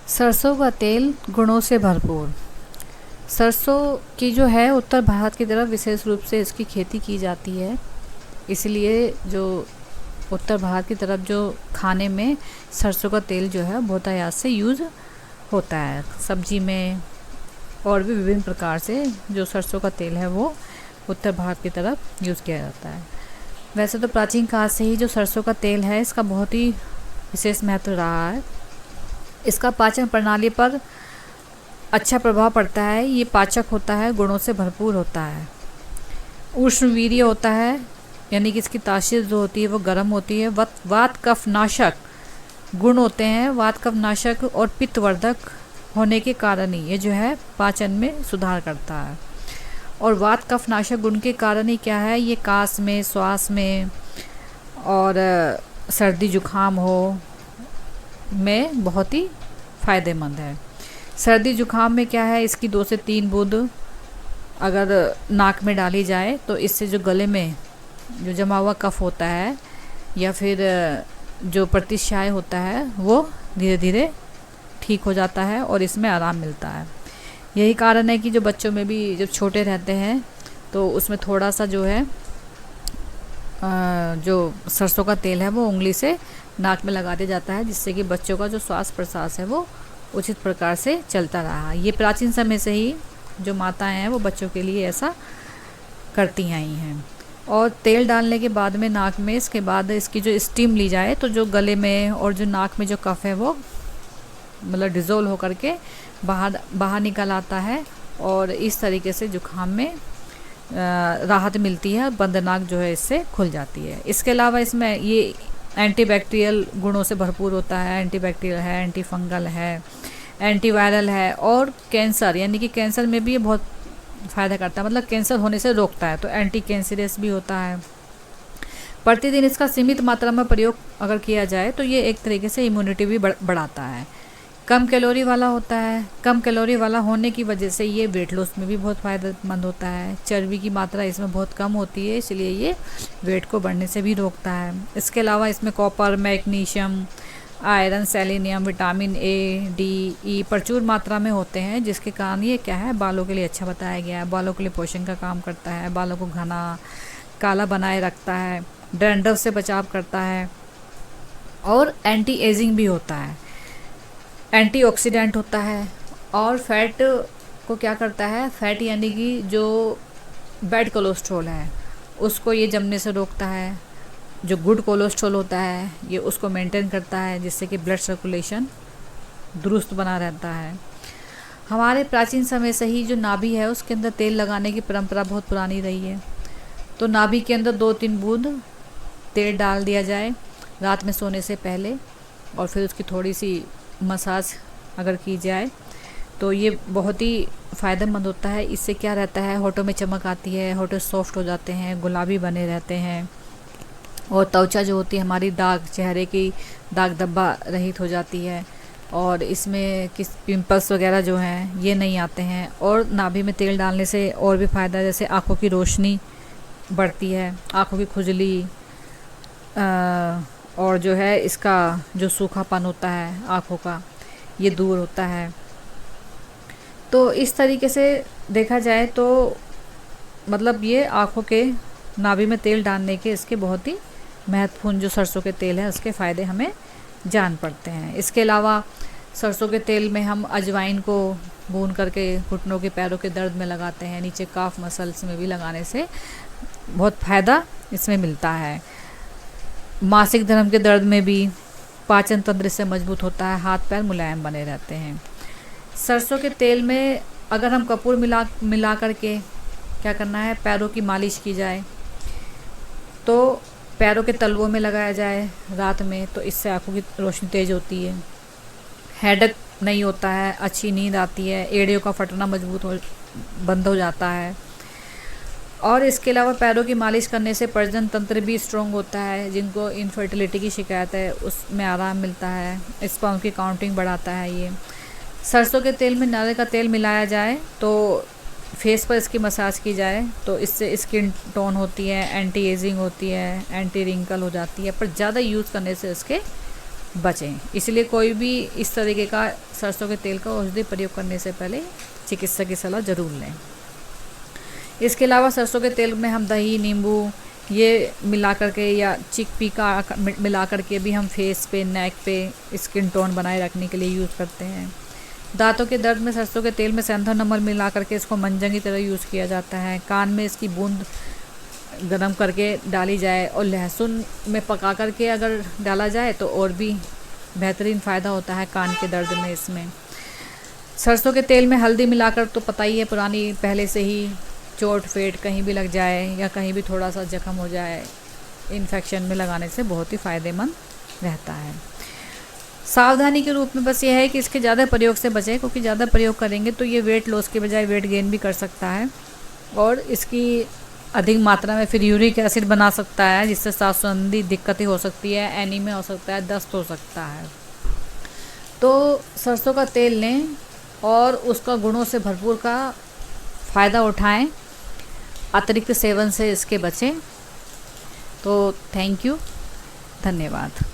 सरसों का तेल गुणों से भरपूर। सरसों की जो है उत्तर भारत की तरफ विशेष रूप से इसकी खेती की जाती है। इसलिए जो उत्तर भारत की तरफ जो खाने में सरसों का तेल जो है बहुतायत से यूज़ होता है। सब्जी में और भी विभिन्न प्रकार से जो सरसों का तेल है वो उत्तर भारत की तरफ यूज़ किया जाता है। वैसे तो प्राचीन काल से ही जो सरसों का तेल है इसका बहुत ही विशेष महत्व रहा है। इसका पाचन प्रणाली पर अच्छा प्रभाव पड़ता है। ये पाचक होता है, गुणों से भरपूर होता है, उष्णवीर्य होता है, यानी कि इसकी तासीर जो होती है वो गर्म होती है। वात कफ नाशक गुण होते हैं। वात कफ नाशक और पित्तवर्धक होने के कारण ही ये जो है पाचन में सुधार करता है। और वात कफ नाशक गुण के कारण ही क्या है, ये कास में, श्वास में और सर्दी जुखाम हो में बहुत ही फ़ायदेमंद है। सर्दी जुखाम में क्या है, इसकी 2 से 3 बूंद अगर नाक में डाली जाए तो इससे जो गले में जो जमा हुआ कफ होता है या फिर जो प्रतिशाय होता है वो धीरे धीरे ठीक हो जाता है और इसमें आराम मिलता है। यही कारण है कि जो बच्चों में भी जब छोटे रहते हैं तो उसमें थोड़ा सा जो है जो सरसों का तेल है वो उंगली से नाक में लगा दिया जाता है, जिससे कि बच्चों का जो श्वास प्रश्वास है वो उचित प्रकार से चलता रहा। ये प्राचीन समय से ही जो माताएं हैं वो बच्चों के लिए ऐसा करती आई हैं। और तेल डालने के बाद में नाक में, इसके बाद इसकी जो स्टीम ली जाए तो जो गले में और जो नाक में जो कफ है वो मतलब डिज़ोल्व होकर के बाहर निकल आता है और इस तरीके से जुखाम में राहत मिलती है। बंद नाक जो है इससे खुल जाती है। इसके अलावा इसमें ये एंटीबैक्टीरियल गुणों से भरपूर होता है। एंटीबैक्टीरियल है, एंटी फंगल है, एंटीवायरल है और कैंसर, यानी कि कैंसर में भी ये बहुत फ़ायदा करता है, मतलब कैंसर होने से रोकता है। तो एंटी कैंसरस भी होता है। प्रतिदिन इसका सीमित मात्रा में प्रयोग अगर किया जाए तो ये एक तरीके से इम्यूनिटी भी बढ़ाता है। कम कैलोरी वाला होता है। कम कैलोरी वाला होने की वजह से ये वेट लॉस में भी बहुत फ़ायदेमंद होता है। चर्बी की मात्रा इसमें बहुत कम होती है, इसलिए ये वेट को बढ़ने से भी रोकता है। इसके अलावा इसमें copper, magnesium, iron, selenium, vitamin A, D, E प्रचुर मात्रा में होते हैं, जिसके कारण ये क्या है बालों के लिए अच्छा बताया गया है। बालों के लिए पोषण का काम करता है, बालों को घना काला बनाए रखता है, डैंड्रफ से बचाव करता है और एंटी एजिंग भी होता है, एंटीऑक्सीडेंट होता है। और फैट को क्या करता है, फैट यानी कि जो बैड कोलेस्ट्रॉल है उसको ये जमने से रोकता है। जो गुड कोलेस्ट्रॉल होता है ये उसको मेंटेन करता है, जिससे कि ब्लड सर्कुलेशन दुरुस्त बना रहता है। हमारे प्राचीन समय से ही जो नाभि है उसके अंदर तेल लगाने की परंपरा बहुत पुरानी रही है। तो नाभि के अंदर 2-3 बूंद तेल डाल दिया जाए रात में सोने से पहले और फिर उसकी थोड़ी सी मसाज अगर की जाए तो ये बहुत ही फ़ायदेमंद होता है। इससे क्या रहता है, होठों में चमक आती है, होठों सॉफ्ट हो जाते हैं, गुलाबी बने रहते हैं और त्वचा जो होती है हमारी दाग, चेहरे की दाग धब्बा रहित हो जाती है और इसमें किस पिंपल्स वगैरह जो हैं ये नहीं आते हैं। और नाभि में तेल डालने से और भी फ़ायदा, जैसे आँखों की रोशनी बढ़ती है, आँखों की खुजली और जो है इसका जो सूखापन होता है आँखों का ये दूर होता है। तो इस तरीके से देखा जाए तो मतलब ये आँखों के नाभि में तेल डालने के इसके बहुत ही महत्वपूर्ण जो सरसों के तेल है उसके फ़ायदे हमें जान पड़ते हैं। इसके अलावा सरसों के तेल में हम अजवाइन को भून करके घुटनों के पैरों के दर्द में लगाते हैं, नीचे काफ मसल्स में भी लगाने से बहुत फ़ायदा इसमें मिलता है। मासिक धर्म के दर्द में भी पाचन तंत्र से मजबूत होता है, हाथ पैर मुलायम बने रहते हैं। सरसों के तेल में अगर हम कपूर मिला करके क्या करना है, पैरों की मालिश की जाए तो पैरों के तलवों में लगाया जाए रात में, तो इससे आँखों की रोशनी तेज़ होती है, हेडेक नहीं होता है, अच्छी नींद आती है, एड़ियों का फटना बंद हो जाता है। और इसके अलावा पैरों की मालिश करने से प्रजनन तंत्र भी स्ट्रॉन्ग होता है। जिनको इनफर्टिलिटी की शिकायत है उसमें आराम मिलता है, स्पर्म की काउंटिंग बढ़ाता है। ये सरसों के तेल में नारियल का तेल मिलाया जाए तो फेस पर इसकी मसाज की जाए तो इससे स्किन टोन होती है, एंटी एजिंग होती है, एंटी रिंकल हो जाती है। पर ज़्यादा यूज़ करने से इसके बचें। इसलिए कोई भी इस तरीके का सरसों के तेल का औषधि प्रयोग करने से पहले चिकित्सक की सलाह ज़रूर लें। इसके अलावा सरसों के तेल में हम दही, नींबू ये मिला करके या चिकपी का मिला करके भी हम फेस पे, नेक पे स्किन टोन बनाए रखने के लिए यूज़ करते हैं। दांतों के दर्द में सरसों के तेल में सेंधव नमक मिला करके इसको मंजन की तरह यूज़ किया जाता है। कान में इसकी बूंद गरम करके डाली जाए और लहसुन में पका करके अगर डाला जाए तो और भी बेहतरीन फ़ायदा होता है कान के दर्द में। इसमें सरसों के तेल में हल्दी मिलाकर, तो पता ही है पुरानी पहले से ही चोट फेट कहीं भी लग जाए या कहीं भी थोड़ा सा जख्म हो जाए, इन्फेक्शन में लगाने से बहुत ही फ़ायदेमंद रहता है। सावधानी के रूप में बस ये है कि इसके ज़्यादा प्रयोग से बचें, क्योंकि ज़्यादा प्रयोग करेंगे तो ये वेट लॉस के बजाय वेट गेन भी कर सकता है और इसकी अधिक मात्रा में फिर यूरिक एसिड बना सकता है, जिससे सांस संबंधी दिक्कतें हो सकती है, एनीमिया हो सकता है, दस्त हो सकता है। तो सरसों का तेल लें और उसका गुणों से भरपूर का फ़ायदा उठाएं, अतिरिक्त सेवन से इसके बचें। तो थैंक यू, धन्यवाद।